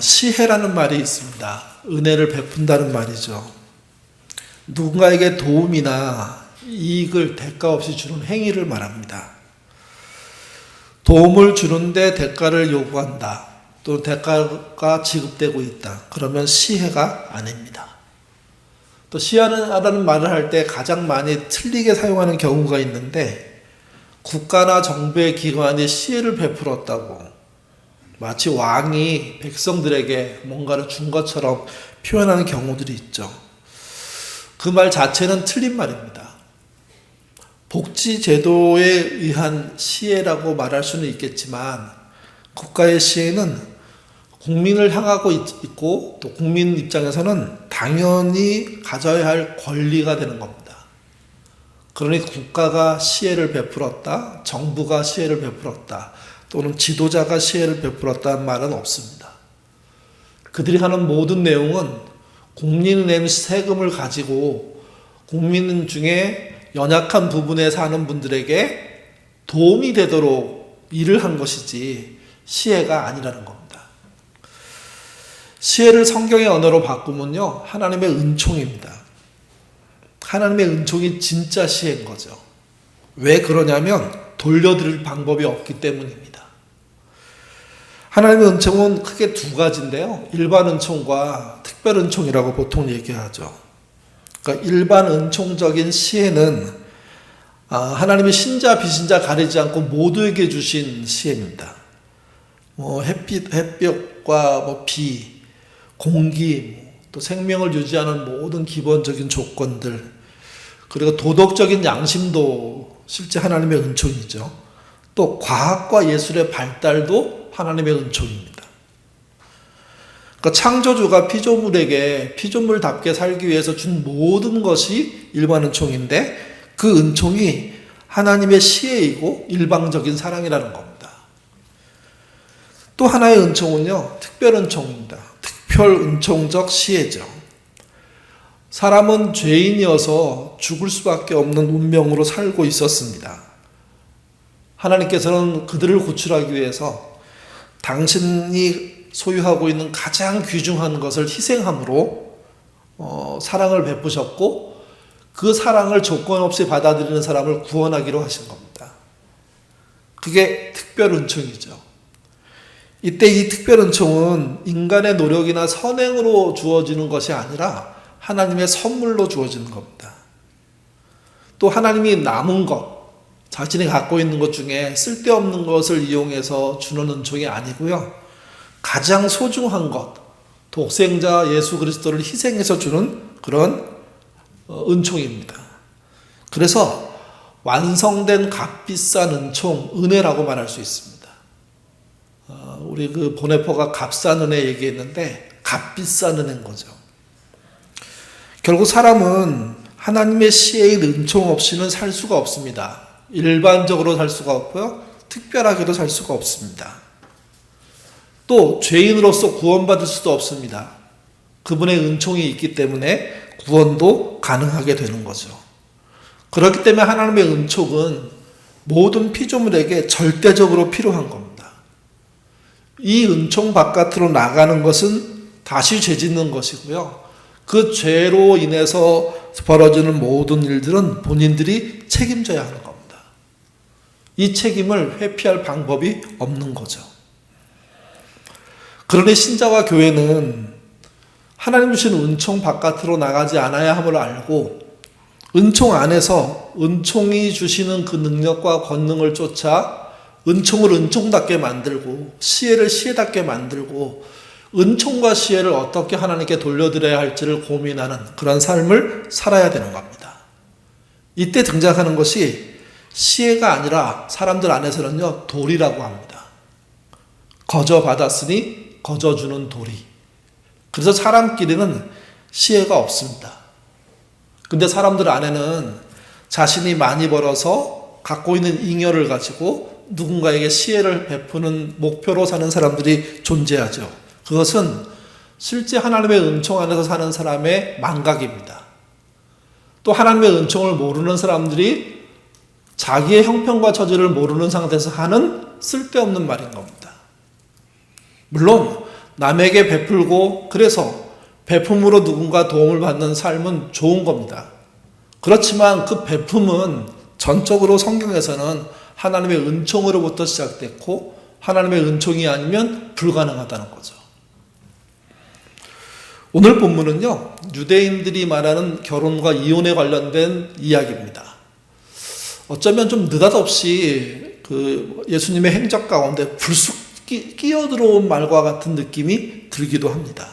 시혜라는 말이 있습니다. 은혜를 베푼다는 말이죠. 누군가에게 도움이나 이익을 대가 없이 주는 행위를 말합니다. 도움을 주는데 대가를 요구한다. 또 대가가 지급되고 있다. 그러면 시혜가 아닙니다. 또 시혜라는 말을 할 때 가장 많이 틀리게 사용하는 경우가 있는데, 국가나 정부의 기관이 시혜를 베풀었다고 마치 왕이 백성들에게 뭔가를 준 것처럼 표현하는 경우들이 있죠. 그 말 자체는 틀린 말입니다. 복지제도에 의한 시혜라고 말할 수는 있겠지만, 국가의 시혜는 국민을 향하고 있고 또 국민 입장에서는 당연히 가져야 할 권리가 되는 겁니다. 그러니 국가가 시혜를 베풀었다, 정부가 시혜를 베풀었다, 또는 지도자가 시혜를 베풀었다는 말은 없습니다. 그들이 하는 모든 내용은 국민이 낸 세금을 가지고 국민 중에 연약한 부분에 사는 분들에게 도움이 되도록 일을 한 것이지 시혜가 아니라는 겁니다. 시혜를 성경의 언어로 바꾸면요, 하나님의 은총입니다. 하나님의 은총이 진짜 시혜인 거죠. 왜 그러냐면 돌려드릴 방법이 없기 때문입니다. 하나님의 은총은 크게 두 가지인데요. 일반 은총과 특별 은총이라고 보통 얘기하죠. 그러니까 일반 은총적인 시혜는 하나님의 신자 비신자 가리지 않고 모두에게 주신 시혜입니다. 햇볕과 비, 공기, 또 생명을 유지하는 모든 기본적인 조건들, 그리고 도덕적인 양심도 실제 하나님의 은총이죠. 또 과학과 예술의 발달도 하나님의 은총입니다. 그러니까 창조주가 피조물에게 피조물답게 살기 위해서 준 모든 것이 일반 은총인데, 그 은총이 하나님의 시혜이고 일방적인 사랑이라는 겁니다. 또 하나의 은총은요, 특별 은총입니다. 특별 은총적 시혜죠. 사람은 죄인이어서 죽을 수밖에 없는 운명으로 살고 있었습니다. 하나님께서는 그들을 구출하기 위해서 당신이 소유하고 있는 가장 귀중한 것을 희생함으로 사랑을 베푸셨고, 그 사랑을 조건 없이 받아들이는 사람을 구원하기로 하신 겁니다. 그게 특별 은총이죠. 이때 이 특별 은총은 인간의 노력이나 선행으로 주어지는 것이 아니라 하나님의 선물로 주어지는 겁니다. 또 하나님이 남은 것, 자신이 갖고 있는 것 중에 쓸데없는 것을 이용해서 주는 은총이 아니고요, 가장 소중한 것, 독생자 예수 그리스도를 희생해서 주는 그런 은총입니다. 그래서 완성된 값비싼 은총, 은혜라고 말할 수 있습니다. 우리 그 보네포가 값싼 은혜 얘기했는데 값비싼 은혜인 거죠. 결국 사람은 하나님의 시혜의 은총 없이는 살 수가 없습니다. 일반적으로 살 수가 없고요, 특별하게도 살 수가 없습니다. 또 죄인으로서 구원받을 수도 없습니다. 그분의 은총이 있기 때문에 구원도 가능하게 되는 거죠. 그렇기 때문에 하나님의 은총은 모든 피조물에게 절대적으로 필요한 겁니다. 이 은총 바깥으로 나가는 것은 다시 죄 짓는 것이고요, 그 죄로 인해서 벌어지는 모든 일들은 본인들이 책임져야 하는 겁니다. 이 책임을 회피할 방법이 없는 거죠. 그러니 신자와 교회는 하나님 주신 은총 바깥으로 나가지 않아야 함을 알고, 은총 안에서 은총이 주시는 그 능력과 권능을 쫓아 은총을 은총답게 만들고 시혜를 시혜답게 만들고 은총과 시혜를 어떻게 하나님께 돌려드려야 할지를 고민하는 그런 삶을 살아야 되는 겁니다. 이때 등장하는 것이 시혜가 아니라 사람들 안에서는요, 도리라고 합니다. 거저 받았으니 거저 주는 도리. 그래서 사람끼리는 시혜가 없습니다. 근데 사람들 안에는 자신이 많이 벌어서 갖고 있는 잉여를 가지고 누군가에게 시혜를 베푸는 목표로 사는 사람들이 존재하죠. 그것은 실제 하나님의 은총 안에서 사는 사람의 망각입니다. 또 하나님의 은총을 모르는 사람들이 자기의 형편과 처지를 모르는 상태에서 하는 쓸데없는 말인 겁니다. 물론 남에게 베풀고 그래서 베품으로 누군가 도움을 받는 삶은 좋은 겁니다. 그렇지만 그 베품은 전적으로 성경에서는 하나님의 은총으로부터 시작됐고 하나님의 은총이 아니면 불가능하다는 거죠. 오늘 본문은요, 유대인들이 말하는 결혼과 이혼에 관련된 이야기입니다. 어쩌면 좀 느닷없이 그 예수님의 행적 가운데 불쑥 끼어들어온 말과 같은 느낌이 들기도 합니다.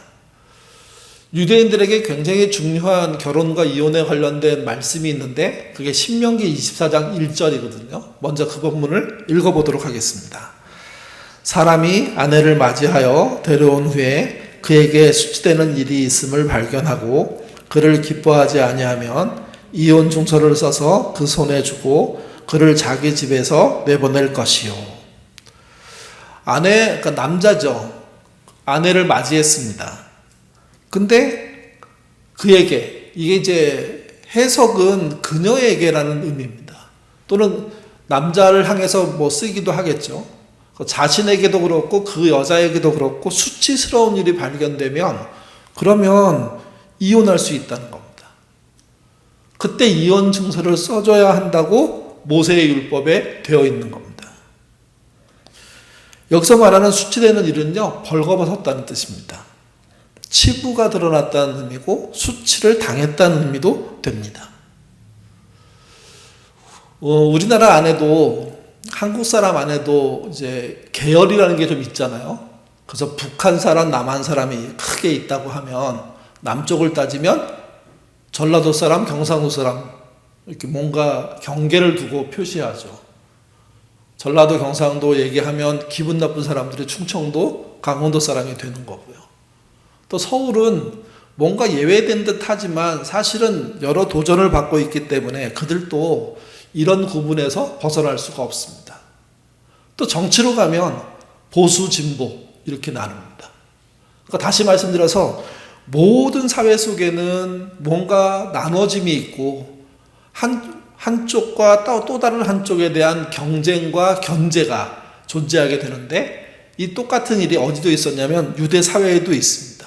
유대인들에게 굉장히 중요한 결혼과 이혼에 관련된 말씀이 있는데 그게 신명기 24장 1절이거든요. 먼저 그 본문을 읽어보도록 하겠습니다. 사람이 아내를 맞이하여 데려온 후에 그에게 수치되는 일이 있음을 발견하고 그를 기뻐하지 아니하면 이혼 증서를 써서 그 손에 주고 그를 자기 집에서 내보낼 것이요. 그러니까 남자죠. 아내를 맞이했습니다. 근데 그에게, 이게 이제 해석은 그녀에게라는 의미입니다. 또는 남자를 향해서 뭐 쓰기도 하겠죠. 자신에게도 그렇고 그 여자에게도 그렇고 수치스러운 일이 발견되면 그러면 이혼할 수 있다는 겁니다. 그때 이혼 증서를 써줘야 한다고 모세의 율법에 되어 있는 겁니다. 여기서 말하는 수치되는 일은요, 벌거벗었다는 뜻입니다. 치부가 드러났다는 의미고 수치를 당했다는 의미도 됩니다. 우리나라 안에도 한국 사람 안에도 이제 계열이라는 게 좀 있잖아요. 그래서 북한 사람, 남한 사람이 크게 있다고 하면 남쪽을 따지면 전라도 사람, 경상도 사람 이렇게 뭔가 경계를 두고 표시하죠. 전라도, 경상도 얘기하면 기분 나쁜 사람들이 충청도, 강원도 사람이 되는 거고요. 또 서울은 뭔가 예외된 듯 하지만 사실은 여러 도전을 받고 있기 때문에 그들도 이런 구분에서 벗어날 수가 없습니다. 또 정치로 가면 보수, 진보 이렇게 나눕니다. 그러니까 다시 말씀드려서 모든 사회 속에는 뭔가 나눠짐이 있고 한쪽과 또 다른 한쪽에 대한 경쟁과 견제가 존재하게 되는데 이 똑같은 일이 어디도 있었냐면 유대 사회에도 있습니다.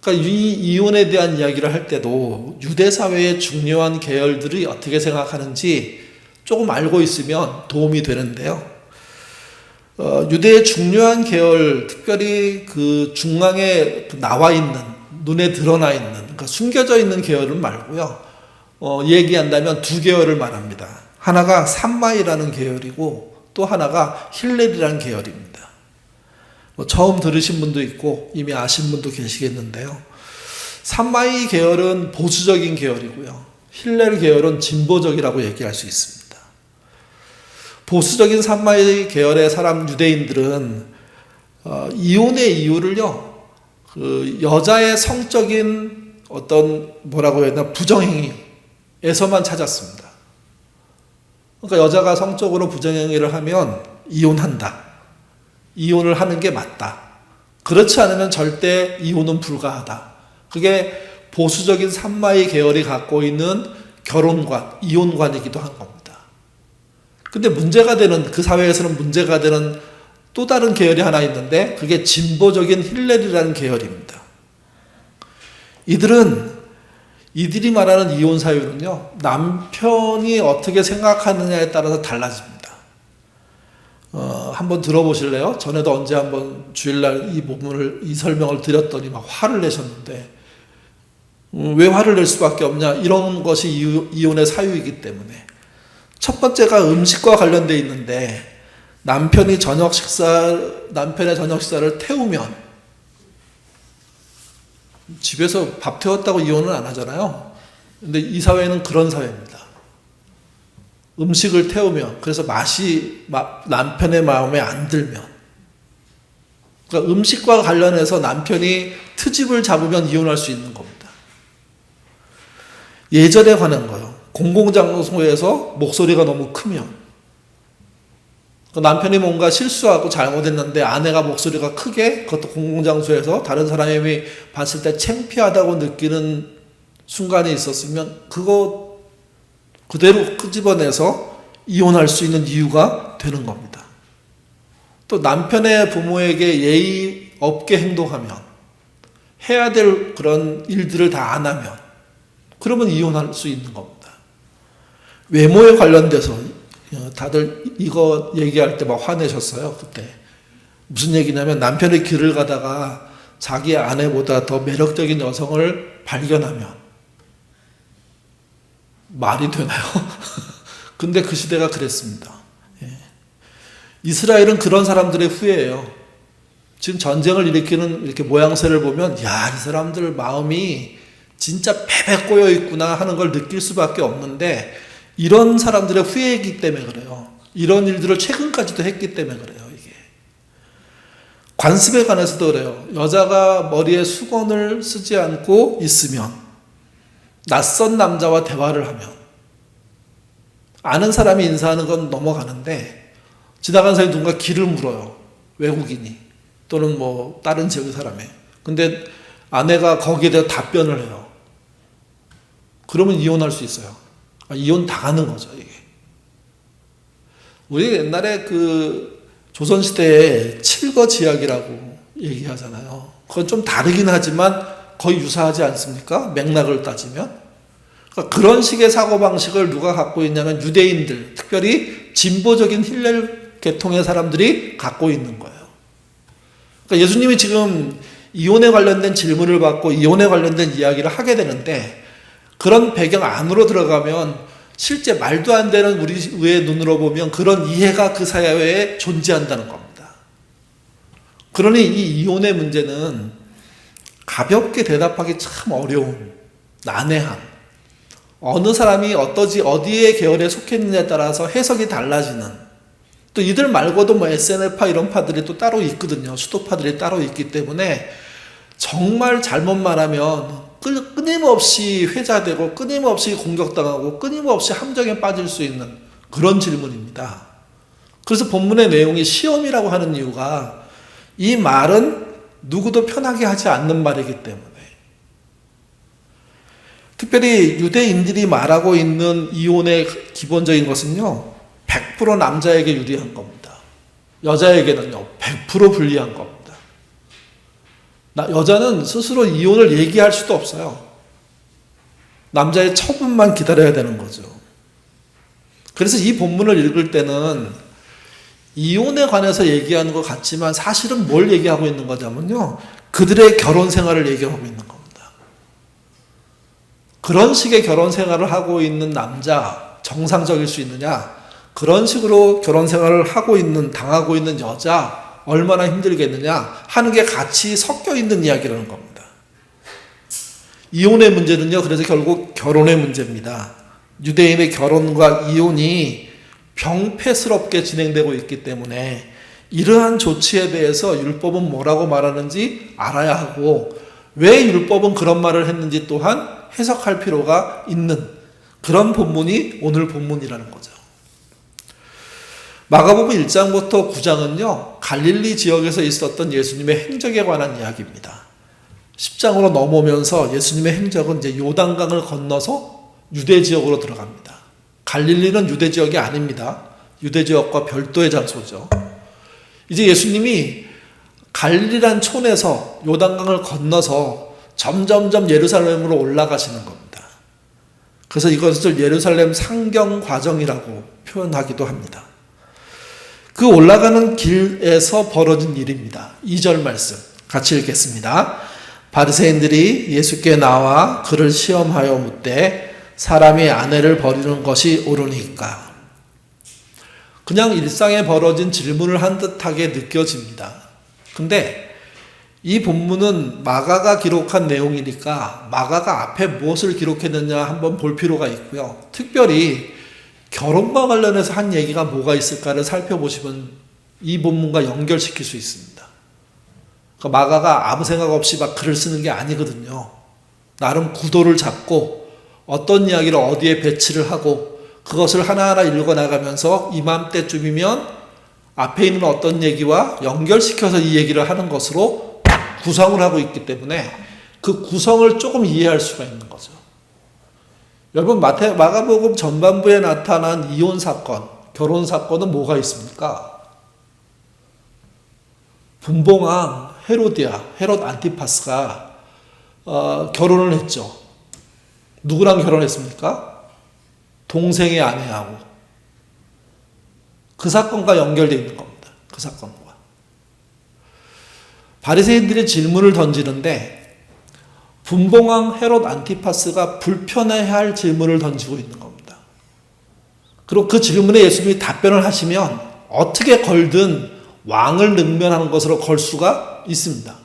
그러니까 이 이혼에 대한 이야기를 할 때도 유대 사회의 중요한 계열들이 어떻게 생각하는지 조금 알고 있으면 도움이 되는데요. 유대의 중요한 계열, 특별히 그 중앙에 나와 있는, 눈에 드러나 있는, 그러니까 숨겨져 있는 계열은 말고요. 얘기한다면 두 계열을 말합니다. 하나가 삼마이라는 계열이고 또 하나가 힐렐이라는 계열입니다. 처음 들으신 분도 있고 이미 아신 분도 계시겠는데요. 삼마이 계열은 보수적인 계열이고요. 힐렐 계열은 진보적이라고 얘기할 수 있습니다. 보수적인 삼마이 계열의 사람 유대인들은 이혼의 이유를요, 그 여자의 성적인 어떤 뭐라고 해야 되나 부정행위에서만 찾았습니다. 그러니까 여자가 성적으로 부정행위를 하면 이혼한다. 이혼을 하는 게 맞다. 그렇지 않으면 절대 이혼은 불가하다. 그게 보수적인 삼마이 계열이 갖고 있는 결혼관, 이혼관이기도 한 겁니다. 근데 문제가 되는, 그 사회에서는 문제가 되는 또 다른 계열이 하나 있는데 그게 진보적인 힐렐이라는 계열입니다. 이들이 말하는 이혼 사유는요, 남편이 어떻게 생각하느냐에 따라서 달라집니다. 한번 들어보실래요? 전에도 언제 한번 주일날 이 설명을 드렸더니 막 화를 내셨는데, 왜 화를 낼 수밖에 없냐? 이런 것이 이혼의 사유이기 때문에. 첫 번째가 음식과 관련되어 있는데, 남편의 저녁 식사를 태우면, 집에서 밥 태웠다고 이혼은 안 하잖아요. 근데 이 사회는 그런 사회입니다. 음식을 태우면, 그래서 맛이 남편의 마음에 안 들면, 그러니까 음식과 관련해서 남편이 트집을 잡으면 이혼할 수 있는 겁니다. 예절에 관한 거요. 공공장소에서 목소리가 너무 크면, 그러니까 남편이 뭔가 실수하고 잘못했는데 아내가 목소리가 크게, 그것도 공공장소에서 다른 사람이 봤을 때 창피하다고 느끼는 순간이 있었으면 그거 그대로 끄집어내서 이혼할 수 있는 이유가 되는 겁니다. 또 남편의 부모에게 예의 없게 행동하면, 해야 될 그런 일들을 다 안 하면, 그러면 이혼할 수 있는 겁니다. 외모에 관련돼서 다들 이거 얘기할 때 막 화내셨어요. 그때 무슨 얘기냐면, 남편의 길을 가다가 자기 아내보다 더 매력적인 여성을 발견하면 말이 되나요? 근데 그 시대가 그랬습니다. 이스라엘은 그런 사람들의 후예예요. 지금 전쟁을 일으키는 이렇게 모양새를 보면, 야, 이 사람들 마음이 진짜 베베 꼬여 있구나 하는 걸 느낄 수밖에 없는데, 이런 사람들의 후예이기 때문에 그래요. 이런 일들을 최근까지도 했기 때문에 그래요. 이게 관습에 관해서도 그래요. 여자가 머리에 수건을 쓰지 않고 있으면, 낯선 남자와 대화를 하면, 아는 사람이 인사하는 건 넘어가는데, 지나간 사람이 누군가 길을 물어요. 외국인이 또는 뭐 다른 지역의 사람이. 근데 아내가 거기에 대해 답변을 해요. 그러면 이혼할 수 있어요. 이혼 당하는 거죠, 이게. 우리 옛날에 그 조선시대에 칠거지약이라고 얘기하잖아요. 그건 좀 다르긴 하지만 거의 유사하지 않습니까? 맥락을 따지면. 그러니까 그런 식의 사고방식을 누가 갖고 있냐면 유대인들, 특별히 진보적인 힐렐 계통의 사람들이 갖고 있는 거예요. 그러니까 예수님이 지금 이혼에 관련된 질문을 받고 이혼에 관련된 이야기를 하게 되는데, 그런 배경 안으로 들어가면 실제 말도 안 되는 우리의 눈으로 보면 그런 이해가 그 사회에 존재한다는 겁니다. 그러니 이 이혼의 문제는 가볍게 대답하기 참 어려운, 난해한, 어느 사람이 어디에 계열에 속했느냐에 따라서 해석이 달라지는, 또 이들 말고도 뭐 SNL파 이런 파들이 또 따로 있거든요. 수도파들이 따로 있기 때문에 정말 잘못 말하면 끊임없이 회자되고 끊임없이 공격당하고 끊임없이 함정에 빠질 수 있는 그런 질문입니다. 그래서 본문의 내용이 시험이라고 하는 이유가, 이 말은 누구도 편하게 하지 않는 말이기 때문에. 특별히 유대인들이 말하고 있는 이혼의 기본적인 것은요, 100% 남자에게 유리한 겁니다. 여자에게는요, 100% 불리한 겁니다. 여자는 스스로 이혼을 얘기할 수도 없어요. 남자의 처분만 기다려야 되는 거죠. 그래서 이 본문을 읽을 때는 이혼에 관해서 얘기하는 것 같지만 사실은 뭘 얘기하고 있는 거냐면요, 그들의 결혼 생활을 얘기하고 있는 겁니다. 그런 식의 결혼 생활을 하고 있는 남자, 정상적일 수 있느냐? 그런 식으로 결혼 생활을 당하고 있는 여자, 얼마나 힘들겠느냐 하는 게 같이 섞여 있는 이야기라는 겁니다. 이혼의 문제는요, 그래서 결국 결혼의 문제입니다. 유대인의 결혼과 이혼이 병폐스럽게 진행되고 있기 때문에 이러한 조치에 대해서 율법은 뭐라고 말하는지 알아야 하고, 왜 율법은 그런 말을 했는지 또한 해석할 필요가 있는 그런 본문이 오늘 본문이라는 거죠. 마가복음 1장부터 9장은요, 갈릴리 지역에서 있었던 예수님의 행적에 관한 이야기입니다. 10장으로 넘어오면서 예수님의 행적은 이제 요단강을 건너서 유대 지역으로 들어갑니다. 갈릴리는 유대 지역이 아닙니다. 유대 지역과 별도의 장소죠. 이제 예수님이 갈릴리란 촌에서 요단강을 건너서 점점점 예루살렘으로 올라가시는 겁니다. 그래서 이것을 예루살렘 상경 과정이라고 표현하기도 합니다. 그 올라가는 길에서 벌어진 일입니다. 2절 말씀 같이 읽겠습니다. 바리새인들이 예수께 나와 그를 시험하여 묻되, 사람이 아내를 버리는 것이 옳으니까. 그냥 일상에 벌어진 질문을 한 듯하게 느껴집니다. 근데 이 본문은 마가가 기록한 내용이니까 마가가 앞에 무엇을 기록했느냐 한번 볼 필요가 있고요. 특별히 결혼과 관련해서 한 얘기가 뭐가 있을까를 살펴보시면 이 본문과 연결시킬 수 있습니다. 그러니까 마가가 아무 생각 없이 막 글을 쓰는 게 아니거든요. 나름 구도를 잡고 어떤 이야기를 어디에 배치를 하고 그것을 하나하나 읽어나가면서 이맘때쯤이면 앞에 있는 어떤 얘기와 연결시켜서 이 얘기를 하는 것으로 구성을 하고 있기 때문에 그 구성을 조금 이해할 수가 있는 거죠. 여러분, 마가복음 전반부에 나타난 이혼 사건, 결혼 사건은 뭐가 있습니까? 분봉왕 헤롯 안티파스가 결혼을 했죠. 누구랑 결혼했습니까? 동생의 아내하고. 그 사건과 연결되어 있는 겁니다. 그 사건과. 바리새인들이 질문을 던지는데 분봉왕 헤롯 안티파스가 불편해할 질문을 던지고 있는 겁니다. 그리고 그 질문에 예수님이 답변을 하시면 어떻게 걸든 왕을 능멸하는 것으로 걸 수가 있습니다.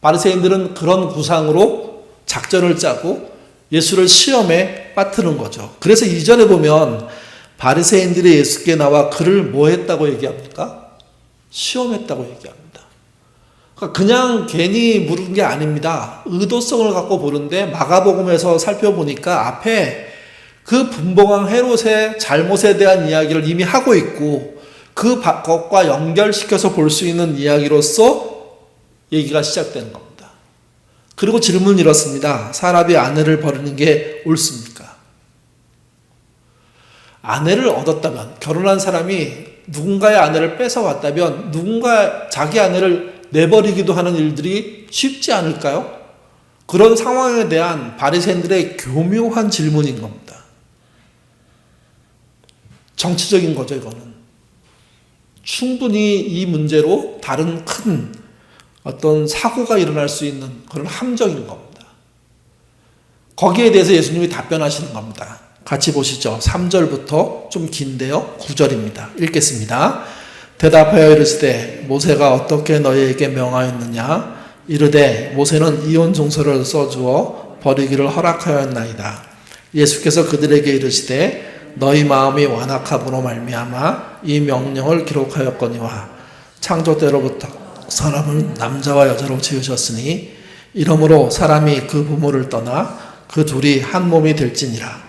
바리새인들은 그런 구상으로 작전을 짜고 예수를 시험에 빠뜨는 거죠. 그래서 이전에 보면 바리새인들이 예수께 나와 그를 뭐 했다고 얘기합니까? 시험했다고 얘기합니다. 그러니까 그냥 괜히 물은 게 아닙니다. 의도성을 갖고 보는데 마가복음에서 살펴보니까 앞에 그 분봉왕 헤롯의 잘못에 대한 이야기를 이미 하고 있고 그것과 연결시켜서 볼 수 있는 이야기로서 얘기가 시작되는 겁니다. 그리고 질문이 이렇습니다. 사람이 아내를 버리는 게 옳습니까? 아내를 얻었다면, 결혼한 사람이 누군가의 아내를 뺏어왔다면 누군가 자기 아내를 내버리기도 하는 일들이 쉽지 않을까요? 그런 상황에 대한 바리새인들의 교묘한 질문인 겁니다. 정치적인 거죠, 이거는. 충분히 이 문제로 다른 큰 어떤 사고가 일어날 수 있는 그런 함정인 겁니다. 거기에 대해서 예수님이 답변하시는 겁니다. 같이 보시죠. 3절부터 좀 긴데요. 9절입니다. 읽겠습니다. 대답하여 이르시되 모세가 어떻게 너희에게 명하였느냐? 이르되 모세는 이혼 증서를 써주어 버리기를 허락하였나이다. 예수께서 그들에게 이르시되 너희 마음이 완악함으로 말미암아 이 명령을 기록하였거니와 창조 때로부터 사람을 남자와 여자로 지으셨으니 이러므로 사람이 그 부모를 떠나 그 둘이 한 몸이 될지니라.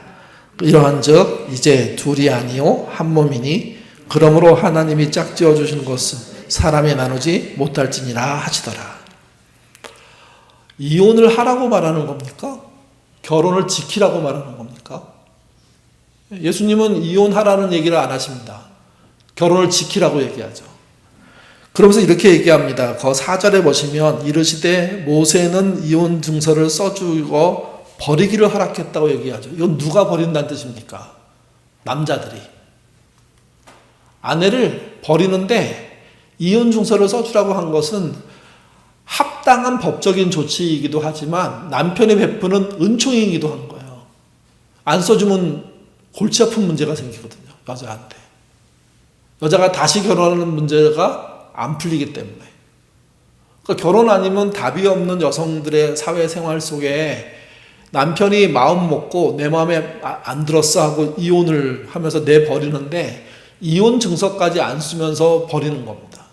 이러한즉 이제 둘이 아니요 한 몸이니 그러므로 하나님이 짝지어 주신 것은 사람이 나누지 못할지니라 하시더라. 이혼을 하라고 말하는 겁니까? 결혼을 지키라고 말하는 겁니까? 예수님은 이혼하라는 얘기를 안 하십니다. 결혼을 지키라고 얘기하죠. 그러면서 이렇게 얘기합니다. 그 4절에 보시면 이르시되 모세는 이혼 증서를 써주고 버리기를 허락했다고 얘기하죠. 이건 누가 버린다는 뜻입니까? 남자들이. 아내를 버리는데 이혼 증서를 써주라고 한 것은 합당한 법적인 조치이기도 하지만 남편이 베푸는 은총이기도 한 거예요. 안 써주면 골치 아픈 문제가 생기거든요. 여자한테. 여자가 다시 결혼하는 문제가 안 풀리기 때문에. 그러니까 결혼 아니면 답이 없는 여성들의 사회생활 속에 남편이 마음 먹고 내 마음에 안 들었어 하고 이혼을 하면서 내버리는데 이혼 증서까지 안 쓰면서 버리는 겁니다.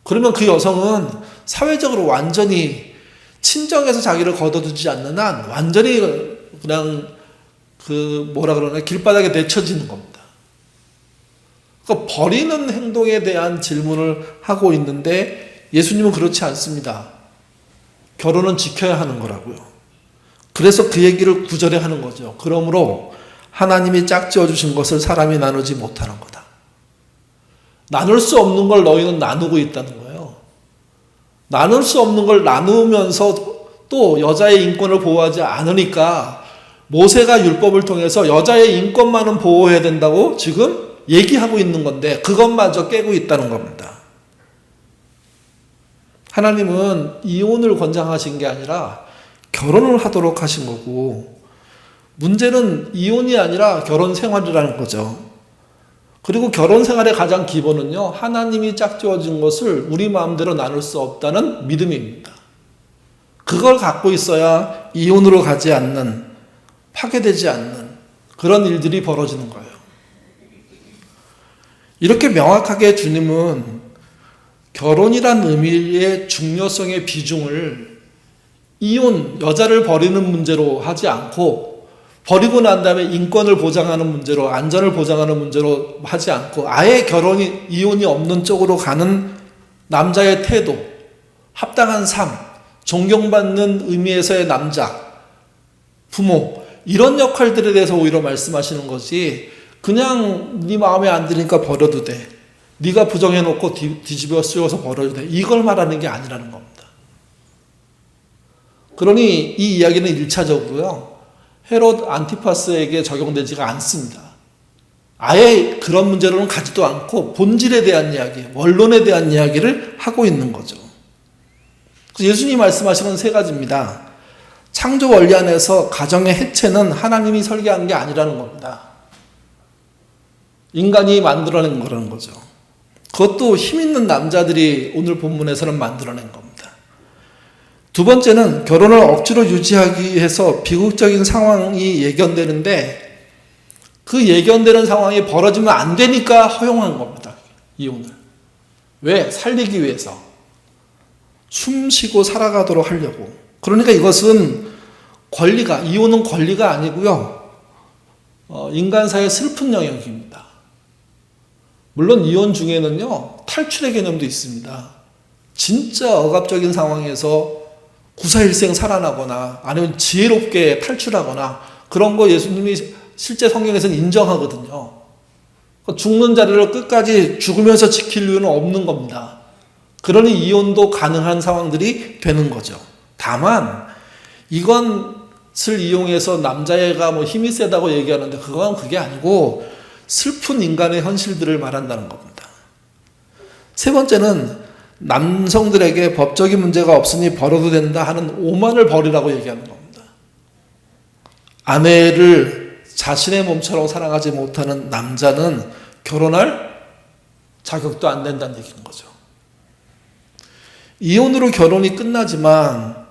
그러면 그 여성은 사회적으로 완전히 친정에서 자기를 걷어두지 않는 한 완전히 그냥 길바닥에 내쳐지는 겁니다. 그러니까 버리는 행동에 대한 질문을 하고 있는데 예수님은 그렇지 않습니다. 결혼은 지켜야 하는 거라고요. 그래서 그 얘기를 9절에 하는 거죠. 그러므로 하나님이 짝지어 주신 것을 사람이 나누지 못하는 거다. 나눌 수 없는 걸 너희는 나누고 있다는 거예요. 나눌 수 없는 걸 나누면서 또 여자의 인권을 보호하지 않으니까 모세가 율법을 통해서 여자의 인권만은 보호해야 된다고 지금 얘기하고 있는 건데 그것마저 깨고 있다는 겁니다. 하나님은 이혼을 권장하신 게 아니라 결혼을 하도록 하신 거고 문제는 이혼이 아니라 결혼 생활이라는 거죠. 그리고 결혼 생활의 가장 기본은요. 하나님이 짝지어진 것을 우리 마음대로 나눌 수 없다는 믿음입니다. 그걸 갖고 있어야 이혼으로 가지 않는 파괴되지 않는 그런 일들이 벌어지는 거예요. 이렇게 명확하게 주님은 결혼이란 의미의 중요성의 비중을 이혼, 여자를 버리는 문제로 하지 않고 버리고 난 다음에 인권을 보장하는 문제로, 안전을 보장하는 문제로 하지 않고 아예 이혼이 없는 쪽으로 가는 남자의 태도, 합당한 삶, 존경받는 의미에서의 남자, 부모 이런 역할들에 대해서 오히려 말씀하시는 거지 그냥 네 마음에 안 드니까 버려도 돼. 네가 부정해놓고 뒤집어 쓰여서 벌어야 돼. 이걸 말하는 게 아니라는 겁니다. 그러니 이 이야기는 1차적으로요. 헤롯 안티파스에게 적용되지가 않습니다. 아예 그런 문제로는 가지도 않고 본질에 대한 이야기, 원론에 대한 이야기를 하고 있는 거죠. 예수님이 말씀하시는 세 가지입니다. 창조 원리 안에서 가정의 해체는 하나님이 설계한 게 아니라는 겁니다. 인간이 만들어낸 거라는 거죠. 그것도 힘 있는 남자들이 오늘 본문에서는 만들어낸 겁니다. 두 번째는 결혼을 억지로 유지하기 위해서 비극적인 상황이 예견되는데 그 예견되는 상황이 벌어지면 안 되니까 허용한 겁니다. 이혼을. 왜? 살리기 위해서. 숨 쉬고 살아가도록 하려고. 그러니까 이것은 이혼은 권리가 아니고요. 인간사의 슬픈 영역입니다. 물론 이혼 중에는요, 탈출의 개념도 있습니다. 진짜 억압적인 상황에서 구사일생 살아나거나 아니면 지혜롭게 탈출하거나 그런 거 예수님이 실제 성경에서는 인정하거든요. 죽는 자리를 끝까지 죽으면서 지킬 이유는 없는 겁니다. 그러니 이혼도 가능한 상황들이 되는 거죠. 다만 이것을 이용해서 남자애가 힘이 세다고 얘기하는데 그게 아니고 슬픈 인간의 현실들을 말한다는 겁니다. 세 번째는 남성들에게 법적인 문제가 없으니 벌어도 된다 하는 오만을 버리라고 얘기하는 겁니다. 아내를 자신의 몸처럼 사랑하지 못하는 남자는 결혼할 자격도 안 된다는 얘기인 거죠. 이혼으로 결혼이 끝나지만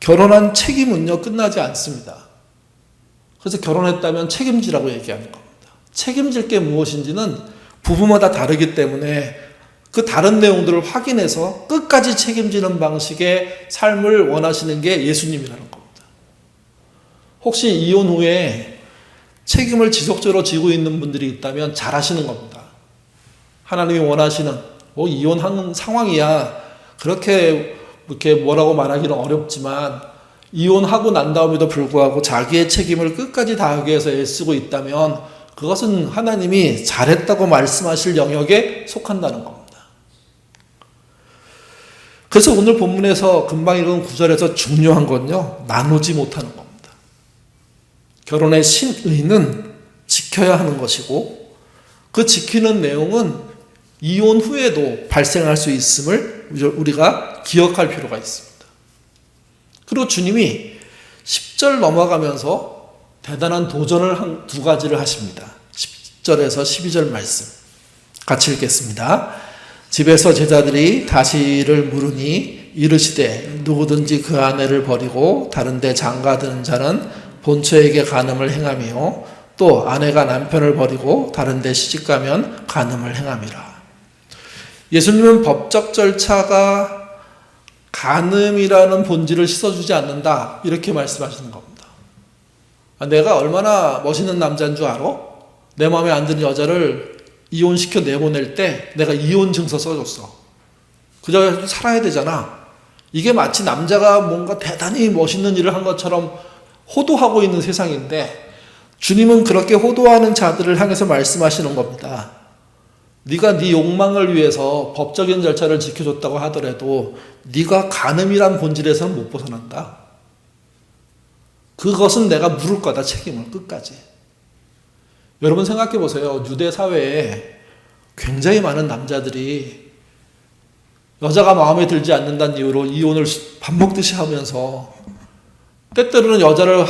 결혼한 책임은요 끝나지 않습니다. 그래서 결혼했다면 책임지라고 얘기하는 겁니다. 책임질 게 무엇인지는 부부마다 다르기 때문에 그 다른 내용들을 확인해서 끝까지 책임지는 방식의 삶을 원하시는 게 예수님이라는 겁니다. 혹시 이혼 후에 책임을 지속적으로 지고 있는 분들이 있다면 잘하시는 겁니다. 하나님이 원하시는 이혼하는 상황이야. 그렇게 이렇게 뭐라고 말하기는 어렵지만 이혼하고 난 다음에도 불구하고 자기의 책임을 끝까지 다하기 위해서 애쓰고 있다면 그것은 하나님이 잘했다고 말씀하실 영역에 속한다는 겁니다. 그래서 오늘 본문에서 금방 읽은 구절에서 중요한 건요, 나누지 못하는 겁니다. 결혼의 신의는 지켜야 하는 것이고 그 지키는 내용은 이혼 후에도 발생할 수 있음을 우리가 기억할 필요가 있습니다. 그리고 주님이 10절 넘어가면서 대단한 도전을 두 가지를 하십니다. 10절에서 12절 말씀 같이 읽겠습니다. 집에서 제자들이 다시 이를 물으니 이르시되 누구든지 그 아내를 버리고 다른 데 장가드는 자는 본처에게 간음을 행하며 또 아내가 남편을 버리고 다른 데 시집가면 간음을 행함이라. 예수님은 법적 절차가 간음이라는 본질을 씻어주지 않는다 이렇게 말씀하시는 겁니다. 내가 얼마나 멋있는 남자인 줄 알아? 내 마음에 안 드는 여자를 이혼시켜 내보낼 때 내가 이혼 증서 써줬어. 그 여자 살아야 되잖아. 이게 마치 남자가 뭔가 대단히 멋있는 일을 한 것처럼 호도하고 있는 세상인데 주님은 그렇게 호도하는 자들을 향해서 말씀하시는 겁니다. 네가 네 욕망을 위해서 법적인 절차를 지켜줬다고 하더라도 네가 간음이란 본질에서는 못 벗어난다. 그것은 내가 물을 거다, 책임을 끝까지. 여러분 생각해 보세요. 유대 사회에 굉장히 많은 남자들이 여자가 마음에 들지 않는다는 이유로 이혼을 밥 먹듯이 하면서 때때로는 여자를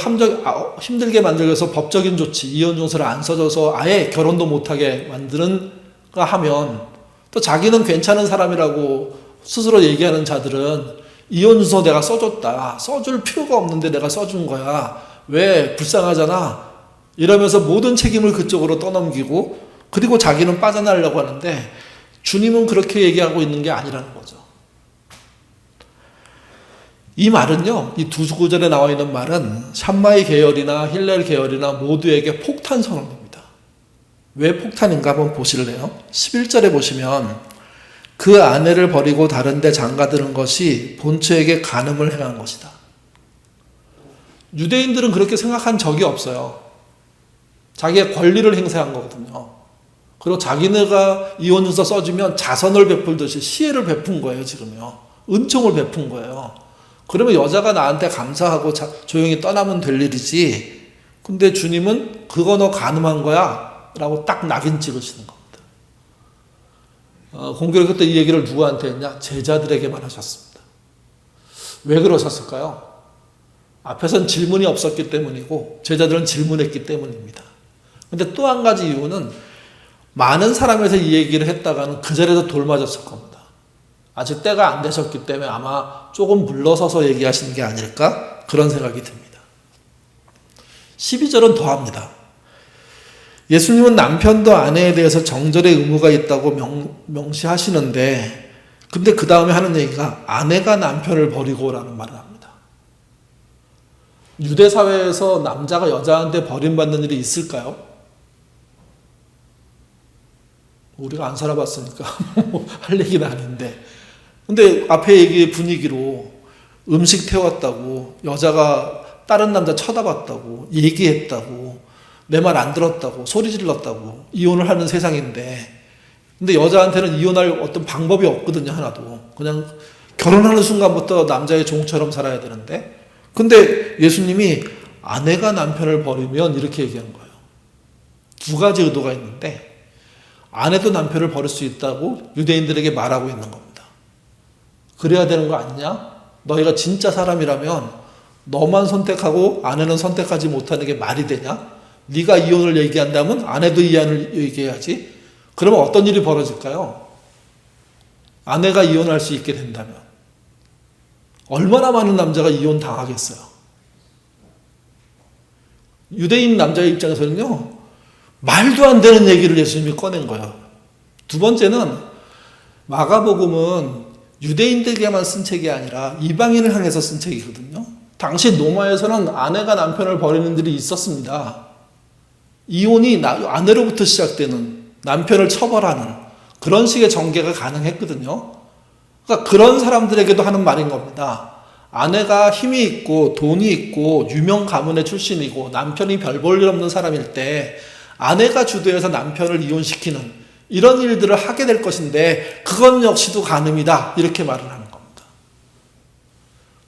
힘들게 만들기 위해서 법적인 조치, 이혼 증서를 안 써줘서 아예 결혼도 못하게 만드는가 하면 또 자기는 괜찮은 사람이라고 스스로 얘기하는 자들은 이혼 증서 내가 써줬다. 써줄 필요가 없는데 내가 써준 거야. 왜? 불쌍하잖아. 이러면서 모든 책임을 그쪽으로 떠넘기고 그리고 자기는 빠져나가려고 하는데 주님은 그렇게 얘기하고 있는 게 아니라는 거죠. 이 말은요, 이 두 구절에 나와 있는 말은 샴마이 계열이나 힐렐 계열이나 모두에게 폭탄 선언입니다. 왜 폭탄인가 한번 보실래요? 11절에 보시면 그 아내를 버리고 다른 데 장가드는 것이 본처에게 간음을 행한 것이다. 유대인들은 그렇게 생각한 적이 없어요. 자기의 권리를 행사한 거거든요. 그리고 자기네가 이혼증서 써주면 자선을 베풀듯이 시혜를 베푼 거예요, 지금요. 은총을 베푼 거예요. 그러면 여자가 나한테 감사하고 조용히 떠나면 될 일이지. 근데 주님은 그거 너 간음한 거야? 라고 딱 낙인 찍으시는 겁니다. 공교롭게 그때 이 얘기를 누구한테 했냐? 제자들에게만 하셨습니다. 왜 그러셨을까요? 앞에선 질문이 없었기 때문이고 제자들은 질문했기 때문입니다. 근데 또 한 가지 이유는 많은 사람에서 이 얘기를 했다가는 그 자리에서 돌 맞았을 겁니다. 아직 때가 안 되셨기 때문에 아마 조금 물러서서 얘기하시는 게 아닐까? 그런 생각이 듭니다. 12절은 더합니다. 예수님은 남편도 아내에 대해서 정절의 의무가 있다고 명시하시는데 근데 그 다음에 하는 얘기가 아내가 남편을 버리고라는 말을 합니다. 유대 사회에서 남자가 여자한테 버림받는 일이 있을까요? 우리가 안 살아봤으니까 할 얘기는 아닌데 근데 앞에 얘기의 분위기로 음식 태웠다고 여자가 다른 남자 쳐다봤다고 얘기했다고 내 말 안 들었다고 소리 질렀다고 이혼을 하는 세상인데 근데 여자한테는 이혼할 어떤 방법이 없거든요. 하나도. 그냥 결혼하는 순간부터 남자의 종처럼 살아야 되는데 근데 예수님이 아내가 남편을 버리면 이렇게 얘기한 거예요. 두 가지 의도가 있는데 아내도 남편을 버릴 수 있다고 유대인들에게 말하고 있는 겁니다. 그래야 되는 거 아니냐? 너희가 진짜 사람이라면 너만 선택하고 아내는 선택하지 못하는 게 말이 되냐? 네가 이혼을 얘기한다면 아내도 이혼을 얘기해야지. 그러면 어떤 일이 벌어질까요? 아내가 이혼할 수 있게 된다면 얼마나 많은 남자가 이혼 당하겠어요? 유대인 남자의 입장에서는요. 말도 안 되는 얘기를 예수님이 꺼낸 거예요. 두 번째는 마가복음은 유대인들에게만 쓴 책이 아니라 이방인을 향해서 쓴 책이거든요. 당시 로마에서는 아내가 남편을 버리는 일이 있었습니다. 이혼이 아내로부터 시작되는 남편을 처벌하는 그런 식의 전개가 가능했거든요. 그러니까 그런 사람들에게도 하는 말인 겁니다. 아내가 힘이 있고 돈이 있고 유명 가문의 출신이고 남편이 별 볼 일 없는 사람일 때 아내가 주도해서 남편을 이혼시키는 이런 일들을 하게 될 것인데 그건 역시도 간음이다 이렇게 말을 하는 겁니다.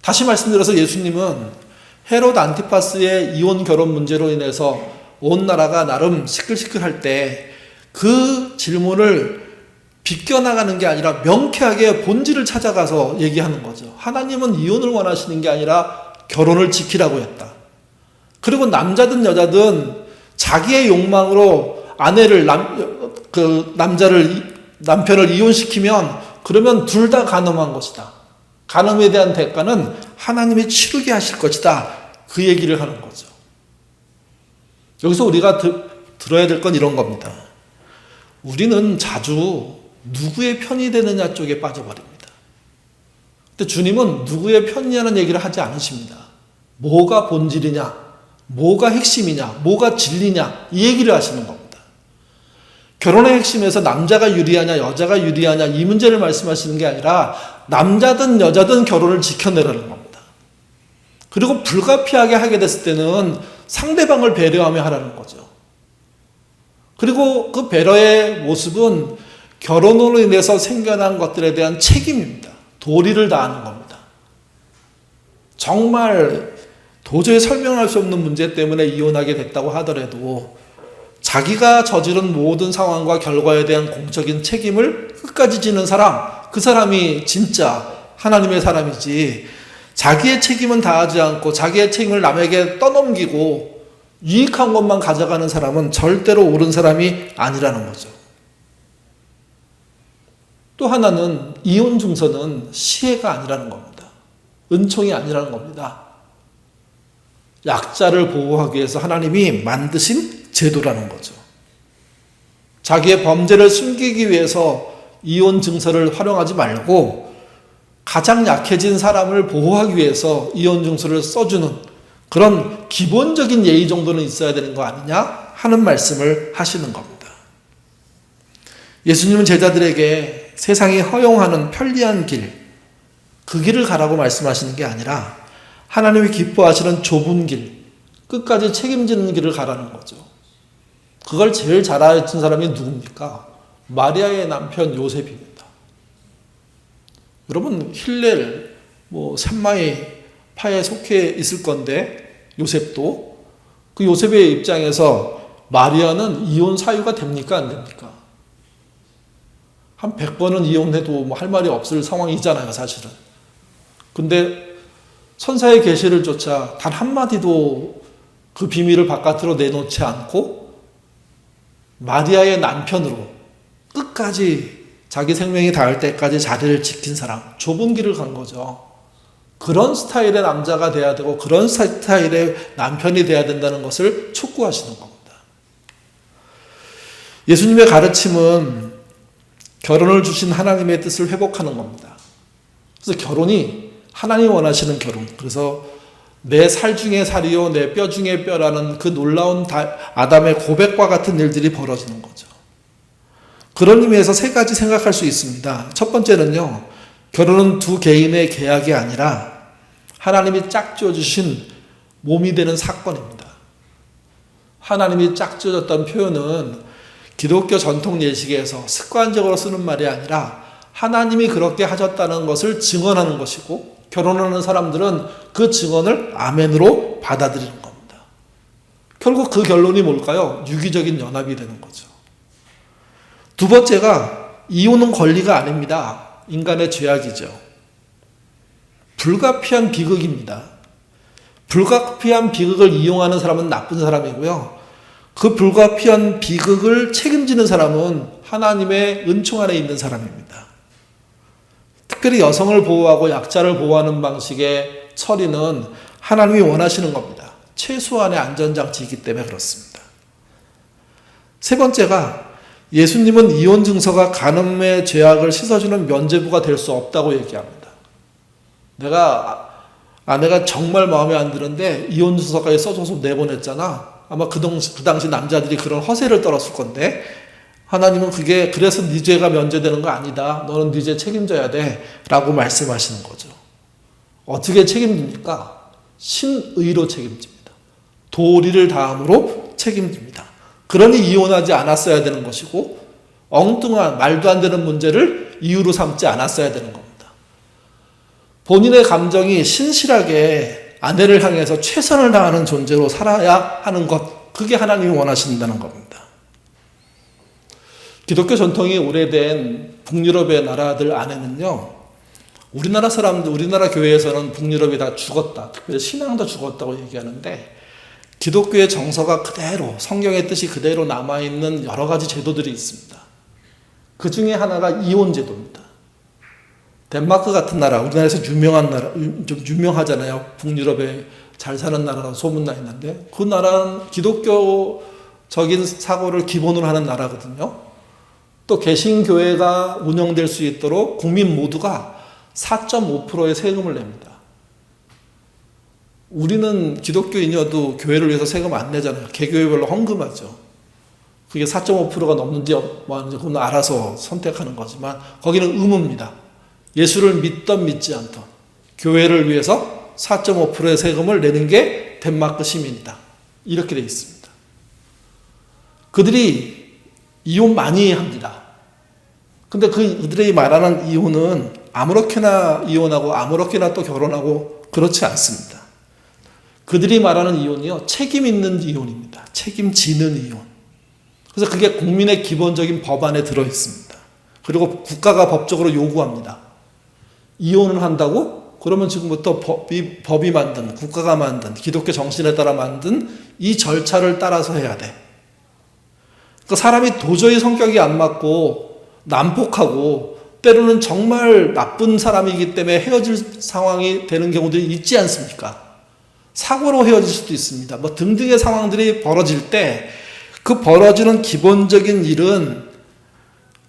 다시 말씀드려서 예수님은 헤롯 안티파스의 이혼 결혼 문제로 인해서 온 나라가 나름 시끌시끌할 때 그 질문을 비껴나가는 게 아니라 명쾌하게 본질을 찾아가서 얘기하는 거죠. 하나님은 이혼을 원하시는 게 아니라 결혼을 지키라고 했다. 그리고 남자든 여자든 자기의 욕망으로 남편을 이혼시키면 그러면 둘 다 간음한 것이다. 간음에 대한 대가는 하나님이 치르게 하실 것이다. 그 얘기를 하는 거죠. 여기서 우리가 들어야 될 건 이런 겁니다. 우리는 자주 누구의 편이 되느냐 쪽에 빠져버립니다. 근데 주님은 누구의 편이냐는 얘기를 하지 않으십니다. 뭐가 본질이냐, 뭐가 핵심이냐, 뭐가 진리냐 이 얘기를 하시는 겁니다. 결혼의 핵심에서 남자가 유리하냐 여자가 유리하냐 이 문제를 말씀하시는 게 아니라 남자든 여자든 결혼을 지켜내라는 겁니다. 그리고 불가피하게 하게 됐을 때는 상대방을 배려하며 하라는 거죠. 그리고 그 배려의 모습은 결혼으로 인해서 생겨난 것들에 대한 책임입니다. 도리를 다하는 겁니다. 정말 도저히 설명할 수 없는 문제 때문에 이혼하게 됐다고 하더라도 자기가 저지른 모든 상황과 결과에 대한 공적인 책임을 끝까지 지는 사람, 그 사람이 진짜 하나님의 사람이지 자기의 책임은 다하지 않고 자기의 책임을 남에게 떠넘기고 유익한 것만 가져가는 사람은 절대로 옳은 사람이 아니라는 거죠. 또 하나는 이혼 증서는 시혜가 아니라는 겁니다. 은총이 아니라는 겁니다. 약자를 보호하기 위해서 하나님이 만드신 제도라는 거죠. 자기의 범죄를 숨기기 위해서 이혼 증서를 활용하지 말고 가장 약해진 사람을 보호하기 위해서 이혼 증서를 써주는 그런 기본적인 예의 정도는 있어야 되는 거 아니냐 하는 말씀을 하시는 겁니다. 예수님은 제자들에게 세상이 허용하는 편리한 길, 그 길을 가라고 말씀하시는 게 아니라 하나님이 기뻐하시는 좁은 길, 끝까지 책임지는 길을 가라는 거죠. 그걸 제일 잘 알아준 사람이 누굽니까? 마리아의 남편 요셉입니다. 여러분, 힐렐, 셋마이 파에 속해 있을 건데, 요셉도. 그 요셉의 입장에서 마리아는 이혼 사유가 됩니까? 안 됩니까? 한 100번은 이혼해도 할 말이 없을 상황이잖아요, 사실은. 근데 선사의 계시를 조차 단 한마디도 그 비밀을 바깥으로 내놓지 않고 마리아의 남편으로 끝까지 자기 생명이 닿을 때까지 자리를 지킨 사람, 좁은 길을 간 거죠. 그런 스타일의 남자가 돼야 되고 그런 스타일의 남편이 돼야 된다는 것을 촉구하시는 겁니다. 예수님의 가르침은 결혼을 주신 하나님의 뜻을 회복하는 겁니다. 그래서 결혼이 하나님이 원하시는 결혼. 그래서 내 살 중에 살이요 내 뼈 중에 뼈라는 그 놀라운 아담의 고백과 같은 일들이 벌어지는 거죠. 그런 의미에서 세 가지 생각할 수 있습니다. 첫 번째는요, 결혼은 두 개인의 계약이 아니라 하나님이 짝지어 주신 몸이 되는 사건입니다. 하나님이 짝지어졌다는 표현은 기독교 전통 예식에서 습관적으로 쓰는 말이 아니라 하나님이 그렇게 하셨다는 것을 증언하는 것이고, 결혼하는 사람들은 그 증언을 아멘으로 받아들이는 겁니다. 결국 그 결론이 뭘까요? 유기적인 연합이 되는 거죠. 두 번째가 이혼은 권리가 아닙니다. 인간의 죄악이죠. 불가피한 비극입니다. 불가피한 비극을 이용하는 사람은 나쁜 사람이고요. 그 불가피한 비극을 책임지는 사람은 하나님의 은총 안에 있는 사람입니다. 특별히 여성을 보호하고 약자를 보호하는 방식의 처리는 하나님이 원하시는 겁니다. 최소한의 안전장치이기 때문에 그렇습니다. 세 번째가 예수님은 이혼 증서가 간음의 죄악을 씻어주는 면죄부가 될 수 없다고 얘기합니다. 내가 아내가 정말 마음에 안 드는데 이혼 증서까지 써줘서 내보냈잖아. 아마 그 당시 남자들이 그런 허세를 떨었을 건데, 하나님은 그게 그래서 네 죄가 면제되는 거 아니다. 너는 네 죄 책임져야 돼. 라고 말씀하시는 거죠. 어떻게 책임집니까? 신의로 책임집니다. 도리를 다함으로 책임집니다. 그러니 이혼하지 않았어야 되는 것이고, 엉뚱한 말도 안 되는 문제를 이유로 삼지 않았어야 되는 겁니다. 본인의 감정이 신실하게 아내를 향해서 최선을 다하는 존재로 살아야 하는 것, 그게 하나님이 원하신다는 겁니다. 기독교 전통이 오래된 북유럽의 나라들 안에는요, 우리나라 사람들, 우리나라 교회에서는 북유럽이 다 죽었다, 특별히 신앙도 죽었다고 얘기하는데, 기독교의 정서가 그대로, 성경의 뜻이 그대로 남아있는 여러 가지 제도들이 있습니다. 그 중에 하나가 이혼 제도입니다. 덴마크 같은 나라, 우리나라에서 유명한 나라, 좀 유명하잖아요. 북유럽에 잘 사는 나라라고 소문나 있는데, 그 나라는 기독교적인 사고를 기본으로 하는 나라거든요. 또 개신교회가 운영될 수 있도록 국민 모두가 4.5%의 세금을 냅니다. 우리는 기독교인이어도 교회를 위해서 세금 안 내잖아요. 개교회별로 헌금하죠. 그게 4.5%가 넘는지 뭐하는지 그건 알아서 선택하는 거지만, 거기는 의무입니다. 예수를 믿던 믿지 않던 교회를 위해서 4.5%의 세금을 내는 게 덴마크 시민이다. 이렇게 되어 있습니다. 그들이 이혼 많이 합니다. 근데 그들이 말하는 이혼은 아무렇게나 이혼하고 아무렇게나 또 결혼하고 그렇지 않습니다. 그들이 말하는 이혼이요, 책임 있는 이혼입니다. 책임지는 이혼. 그래서 그게 국민의 기본적인 법안에 들어 있습니다. 그리고 국가가 법적으로 요구합니다. 이혼을 한다고? 그러면 지금부터 법이 만든, 국가가 만든, 기독교 정신에 따라 만든 이 절차를 따라서 해야 돼. 그 사람이 도저히 성격이 안 맞고 난폭하고 때로는 정말 나쁜 사람이기 때문에 헤어질 상황이 되는 경우들이 있지 않습니까? 사고로 헤어질 수도 있습니다. 뭐 등등의 상황들이 벌어질 때 그 벌어지는 기본적인 일은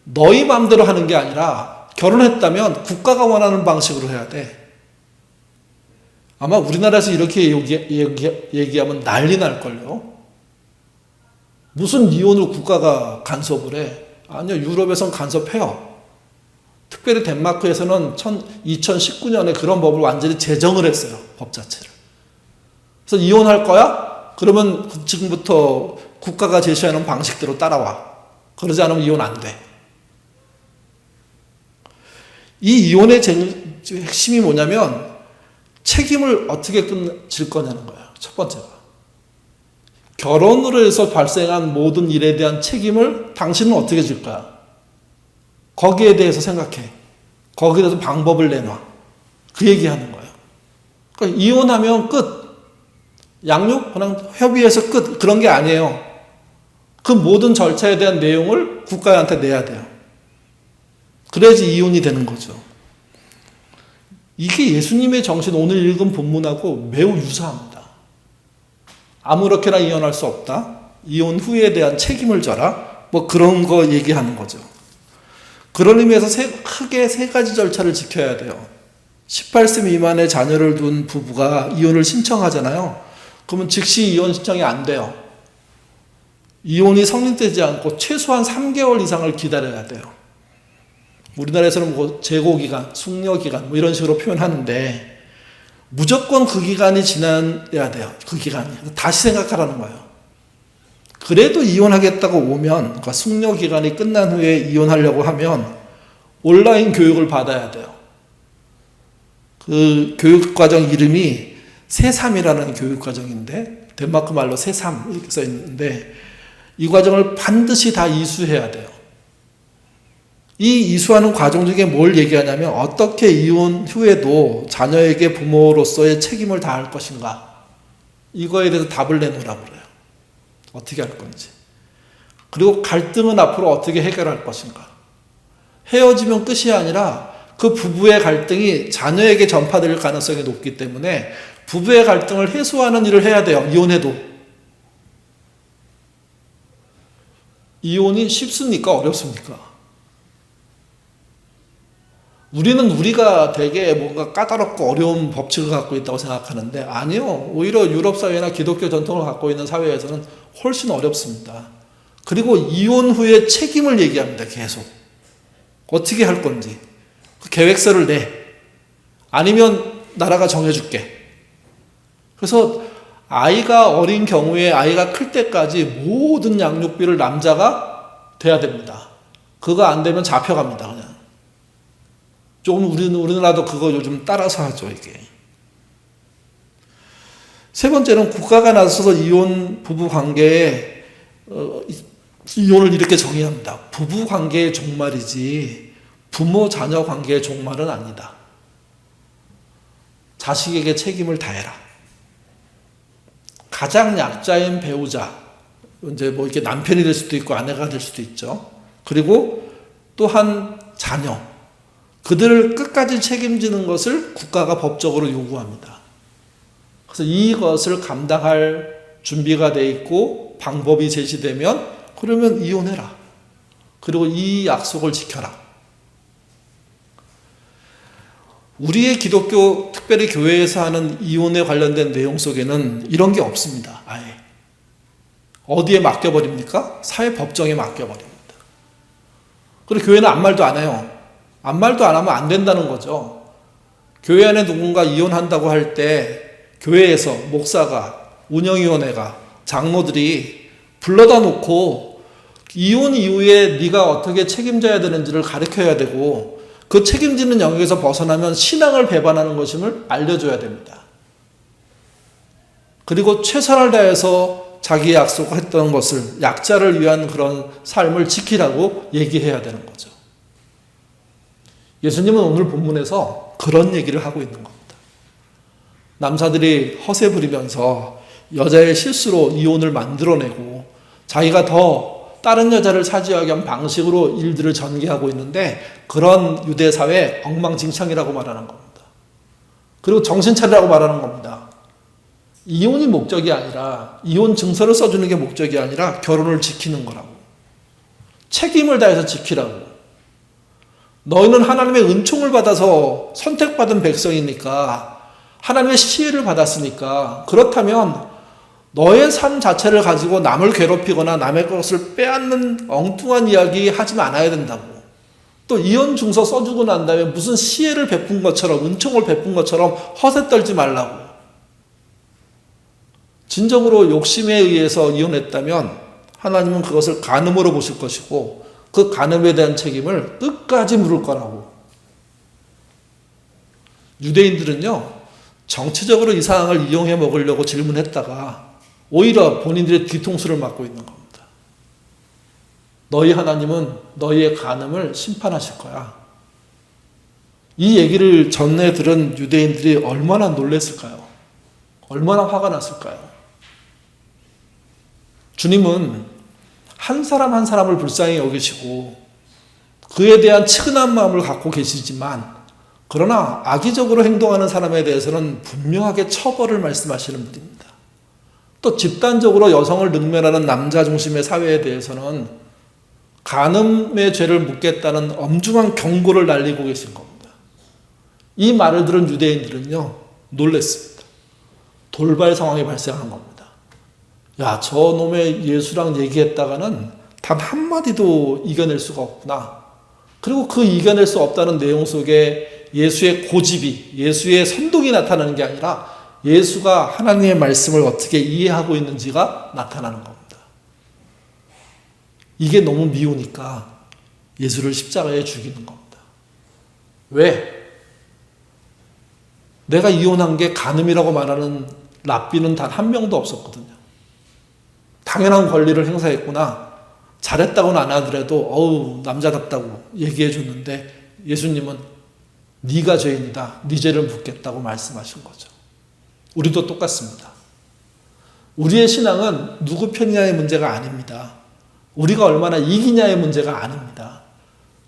너희 마음대로 하는 게 아니라 결혼했다면 국가가 원하는 방식으로 해야 돼. 아마 우리나라에서 이렇게 얘기하면 난리 날걸요. 무슨 이혼을 국가가 간섭을 해? 아니요, 유럽에선 간섭해요. 특별히 덴마크에서는 2019년에 그런 법을 완전히 제정을 했어요. 법 자체를. 그래서 이혼할 거야? 그러면 지금부터 국가가 제시하는 방식대로 따라와. 그러지 않으면 이혼 안 돼. 이 이혼의 핵심이 뭐냐면 책임을 어떻게 질 거냐는 거예요. 첫 번째가. 결혼으로 해서 발생한 모든 일에 대한 책임을 당신은 어떻게 질 거야? 거기에 대해서 생각해. 거기에 대해서 방법을 내놔. 그 얘기하는 거예요. 그러니까 이혼하면 끝. 양육 그냥 협의해서 끝. 그런 게 아니에요. 그 모든 절차에 대한 내용을 국가한테 내야 돼요. 그래야지 이혼이 되는 거죠. 이게 예수님의 정신, 오늘 읽은 본문하고 매우 유사합니다. 아무렇게나 이혼할 수 없다. 이혼 후에 대한 책임을 져라. 뭐 그런 거 얘기하는 거죠. 그런 의미에서 크게 세 가지 절차를 지켜야 돼요. 18세 미만의 자녀를 둔 부부가 이혼을 신청하잖아요. 그러면 즉시 이혼 신청이 안 돼요. 이혼이 성립되지 않고 최소한 3개월 이상을 기다려야 돼요. 우리나라에서는 뭐 재고기간, 숙려기간 뭐 이런 식으로 표현하는데 무조건 그 기간이 지나야 돼요. 그 기간이. 다시 생각하라는 거예요. 그래도 이혼하겠다고 오면, 그러니까 숙려기간이 끝난 후에 이혼하려고 하면 온라인 교육을 받아야 돼요. 그 교육과정 이름이 새삼이라는 교육과정인데, 덴마크 말로 새삼 이렇게 써 있는데, 이 과정을 반드시 다 이수해야 돼요. 이 이수하는 과정 중에 뭘 얘기하냐면 어떻게 이혼 후에도 자녀에게 부모로서의 책임을 다할 것인가, 이거에 대해서 답을 내놓으라고 그래요. 어떻게 할 건지. 그리고 갈등은 앞으로 어떻게 해결할 것인가. 헤어지면 끝이 아니라 그 부부의 갈등이 자녀에게 전파될 가능성이 높기 때문에 부부의 갈등을 해소하는 일을 해야 돼요. 이혼해도. 이혼이 쉽습니까? 어렵습니까? 우리는 우리가 되게 뭔가 까다롭고 어려운 법칙을 갖고 있다고 생각하는데 아니요. 오히려 유럽 사회나 기독교 전통을 갖고 있는 사회에서는 훨씬 어렵습니다. 그리고 이혼 후에 책임을 얘기합니다. 계속. 어떻게 할 건지. 그 계획서를 내. 아니면 나라가 정해줄게. 그래서 아이가 어린 경우에 아이가 클 때까지 모든 양육비를 남자가 돼야 됩니다. 그거 안 되면 잡혀갑니다. 그냥. 조금 우리나라도 그거 요즘 따라서 하죠, 이게. 세 번째는 국가가 나서서 이혼 부부 관계에 이혼을 이렇게 정의합니다. 부부 관계의 종말이지 부모 자녀 관계의 종말은 아니다. 자식에게 책임을 다해라. 가장 약자인 배우자, 이제 뭐 이렇게 남편이 될 수도 있고 아내가 될 수도 있죠. 그리고 또한 자녀. 그들을 끝까지 책임지는 것을 국가가 법적으로 요구합니다. 그래서 이것을 감당할 준비가 돼 있고 방법이 제시되면 그러면 이혼해라. 그리고 이 약속을 지켜라. 우리의 기독교, 특별히 교회에서 하는 이혼에 관련된 내용 속에는 이런 게 없습니다. 아예. 어디에 맡겨버립니까? 사회법정에 맡겨버립니다. 그리고 교회는 아무 말도 안 해요. 아무 말도 안 하면 안 된다는 거죠. 교회 안에 누군가 이혼한다고 할 때 교회에서 목사가, 운영위원회가, 장로들이 불러다 놓고 이혼 이후에 네가 어떻게 책임져야 되는지를 가르쳐야 되고 그 책임지는 영역에서 벗어나면 신앙을 배반하는 것임을 알려줘야 됩니다. 그리고 최선을 다해서 자기의 약속했던 것을, 약자를 위한 그런 삶을 지키라고 얘기해야 되는 거죠. 예수님은 오늘 본문에서 그런 얘기를 하고 있는 겁니다. 남자들이 허세 부리면서 여자의 실수로 이혼을 만들어내고 자기가 더 다른 여자를 차지하기 위한 방식으로 일들을 전개하고 있는데 그런 유대사회 엉망진창이라고 말하는 겁니다. 그리고 정신 차리라고 말하는 겁니다. 이혼이 목적이 아니라, 이혼 증서를 써주는 게 목적이 아니라 결혼을 지키는 거라고. 책임을 다해서 지키라고. 너희는 하나님의 은총을 받아서 선택받은 백성이니까, 하나님의 시혜를 받았으니까, 그렇다면 너의 삶 자체를 가지고 남을 괴롭히거나 남의 것을 빼앗는 엉뚱한 이야기 하지 않아야 된다고. 또 이혼 증서 써주고 난 다음에 무슨 시혜를 베푼 것처럼, 은총을 베푼 것처럼 허세 떨지 말라고. 진정으로 욕심에 의해서 이혼했다면 하나님은 그것을 간음으로 보실 것이고 그 간음에 대한 책임을 끝까지 물을 거라고. 유대인들은요, 정치적으로 이 상황을 이용해 먹으려고 질문했다가 오히려 본인들의 뒤통수를 맞고 있는 겁니다. 너희 하나님은 너희의 간음을 심판하실 거야. 이 얘기를 전에 들은 유대인들이 얼마나 놀랐을까요? 얼마나 화가 났을까요? 주님은 한 사람 한 사람을 불쌍히 여기시고 그에 대한 측은한 마음을 갖고 계시지만 그러나 악의적으로 행동하는 사람에 대해서는 분명하게 처벌을 말씀하시는 분입니다. 또 집단적으로 여성을 능멸하는 남자 중심의 사회에 대해서는 간음의 죄를 묻겠다는 엄중한 경고를 날리고 계신 겁니다. 이 말을 들은 유대인들은요, 놀랐습니다. 돌발 상황이 발생한 겁니다. 야, 저 놈의 예수랑 얘기했다가는 단 한마디도 이겨낼 수가 없구나. 그리고 그 이겨낼 수 없다는 내용 속에 예수의 고집이, 예수의 선동이 나타나는 게 아니라 예수가 하나님의 말씀을 어떻게 이해하고 있는지가 나타나는 겁니다. 이게 너무 미우니까 예수를 십자가에 죽이는 겁니다. 왜? 내가 이혼한 게 간음이라고 말하는 랍비는 단 한 명도 없었거든요. 당연한 권리를 행사했구나. 잘했다고는 안 하더라도 어우 남자답다고 얘기해 줬는데 예수님은 네가 죄인이다. 네 죄를 묻겠다고 말씀하신 거죠. 우리도 똑같습니다. 우리의 신앙은 누구 편이냐의 문제가 아닙니다. 우리가 얼마나 이기냐의 문제가 아닙니다.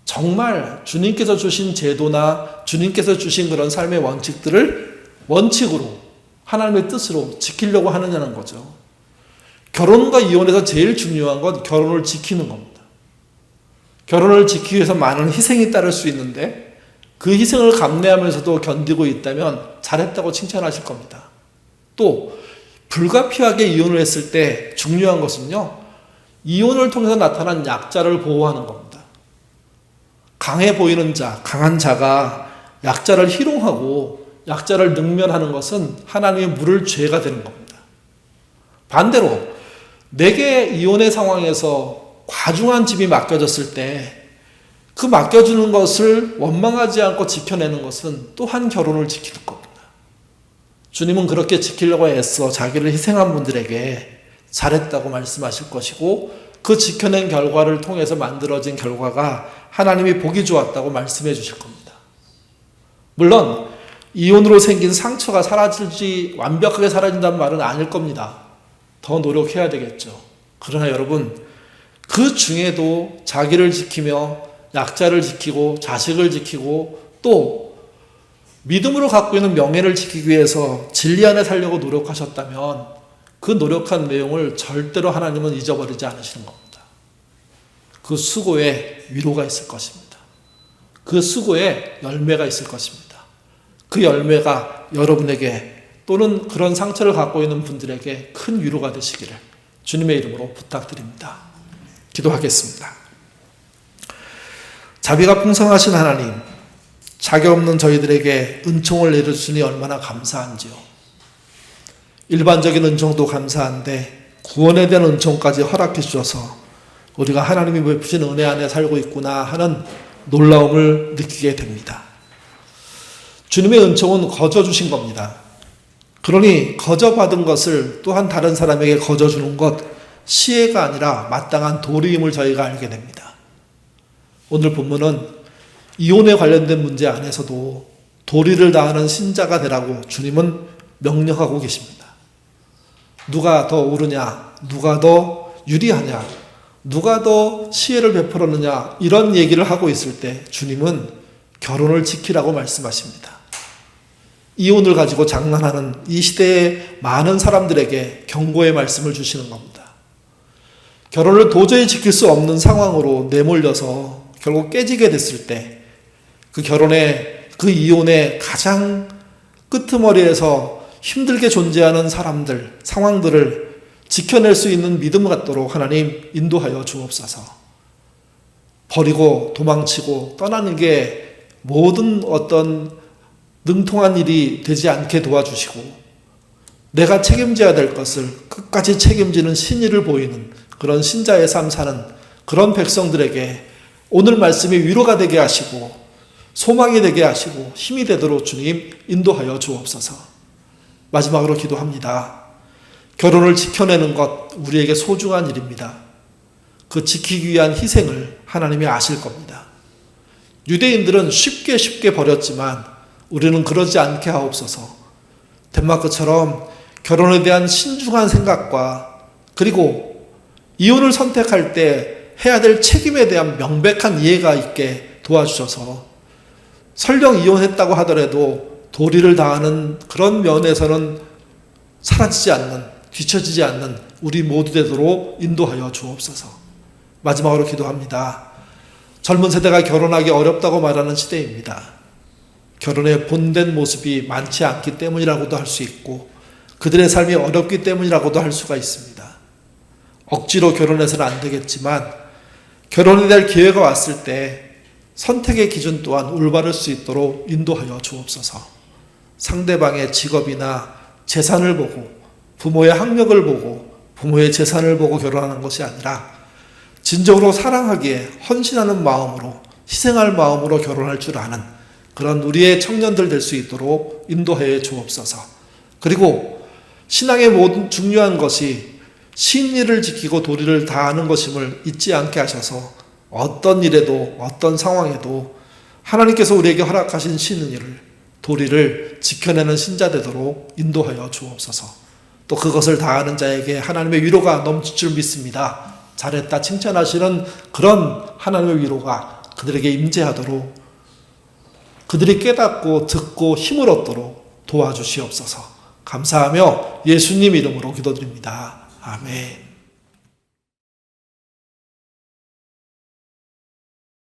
정말 주님께서 주신 제도나 주님께서 주신 그런 삶의 원칙들을 원칙으로 하나님의 뜻으로 지키려고 하느냐는 거죠. 결혼과 이혼에서 제일 중요한 건 결혼을 지키는 겁니다. 결혼을 지키기 위해서 많은 희생이 따를 수 있는데 그 희생을 감내하면서도 견디고 있다면 잘했다고 칭찬하실 겁니다. 또 불가피하게 이혼을 했을 때 중요한 것은요, 이혼을 통해서 나타난 약자를 보호하는 겁니다. 강해 보이는 자, 강한 자가 약자를 희롱하고 약자를 능멸하는 것은 하나님의 물을 죄가 되는 겁니다. 반대로 내게 이혼의 상황에서 과중한 집이 맡겨졌을 때 그 맡겨주는 것을 원망하지 않고 지켜내는 것은 또한 결혼을 지키는 겁니다. 주님은 그렇게 지키려고 애써 자기를 희생한 분들에게 잘했다고 말씀하실 것이고 그 지켜낸 결과를 통해서 만들어진 결과가 하나님이 보기 좋았다고 말씀해 주실 겁니다. 물론 이혼으로 생긴 상처가 완벽하게 사라진다는 말은 아닐 겁니다. 더 노력해야 되겠죠. 그러나 여러분, 그 중에도 자기를 지키며 약자를 지키고 자식을 지키고 또 믿음으로 갖고 있는 명예를 지키기 위해서 진리 안에 살려고 노력하셨다면 그 노력한 내용을 절대로 하나님은 잊어버리지 않으시는 겁니다. 그 수고에 위로가 있을 것입니다. 그 수고에 열매가 있을 것입니다. 그 열매가 여러분에게 또는 그런 상처를 갖고 있는 분들에게 큰 위로가 되시기를 주님의 이름으로 부탁드립니다. 기도하겠습니다. 자비가 풍성하신 하나님, 자격 없는 저희들에게 은총을 내려주시니 얼마나 감사한지요. 일반적인 은총도 감사한데 구원에 대한 은총까지 허락해 주셔서 우리가 하나님이 베푸신 은혜 안에 살고 있구나 하는 놀라움을 느끼게 됩니다. 주님의 은총은 거저 주신 겁니다. 그러니 거저 받은 것을 또한 다른 사람에게 거저 주는 것, 시혜가 아니라 마땅한 도리임을 저희가 알게 됩니다. 오늘 본문은 이혼에 관련된 문제 안에서도 도리를 다하는 신자가 되라고 주님은 명령하고 계십니다. 누가 더 옳으냐, 누가 더 유리하냐, 누가 더 시혜를 베풀었느냐 이런 얘기를 하고 있을 때 주님은 결혼을 지키라고 말씀하십니다. 이혼을 가지고 장난하는 이 시대의 많은 사람들에게 경고의 말씀을 주시는 겁니다. 결혼을 도저히 지킬 수 없는 상황으로 내몰려서 결국 깨지게 됐을 때 그 그 이혼의 가장 끄트머리에서 힘들게 존재하는 사람들, 상황들을 지켜낼 수 있는 믿음 갖도록 하나님 인도하여 주옵소서. 버리고 도망치고 떠나는 게 모든 어떤 능통한 일이 되지 않게 도와주시고 내가 책임져야 될 것을 끝까지 책임지는 신의를 보이는 그런 신자의 삶 사는 그런 백성들에게 오늘 말씀이 위로가 되게 하시고 소망이 되게 하시고 힘이 되도록 주님 인도하여 주옵소서. 마지막으로 기도합니다. 결혼을 지켜내는 것 우리에게 소중한 일입니다. 그 지키기 위한 희생을 하나님이 아실 겁니다. 유대인들은 쉽게 버렸지만 우리는 그러지 않게 하옵소서. 덴마크처럼 결혼에 대한 신중한 생각과 그리고 이혼을 선택할 때 해야 될 책임에 대한 명백한 이해가 있게 도와주셔서 설령 이혼했다고 하더라도 도리를 다하는 그런 면에서는 사라지지 않는, 뒤처지지 않는 우리 모두 되도록 인도하여 주옵소서. 마지막으로 기도합니다. 젊은 세대가 결혼하기 어렵다고 말하는 시대입니다. 결혼의 본된 모습이 많지 않기 때문이라고도 할 수 있고 그들의 삶이 어렵기 때문이라고도 할 수가 있습니다. 억지로 결혼해서는 안 되겠지만 결혼에 대한 기회가 왔을 때 선택의 기준 또한 올바를 수 있도록 인도하여 주옵소서. 상대방의 직업이나 재산을 보고 부모의 학력을 보고 부모의 재산을 보고 결혼하는 것이 아니라 진정으로 사랑하기에 헌신하는 마음으로 희생할 마음으로 결혼할 줄 아는 그런 우리의 청년들 될 수 있도록 인도해 주옵소서. 그리고 신앙의 모든 중요한 것이 신의를 지키고 도리를 다하는 것임을 잊지 않게 하셔서 어떤 일에도 어떤 상황에도 하나님께서 우리에게 허락하신 신의를 도리를 지켜내는 신자 되도록 인도하여 주옵소서. 또 그것을 다하는 자에게 하나님의 위로가 넘칠 줄 믿습니다. 잘했다 칭찬하시는 그런 하나님의 위로가 그들에게 임재하도록 그들이 깨닫고 듣고 힘을 얻도록 도와주시옵소서. 감사하며 예수님 이름으로 기도드립니다. 아멘.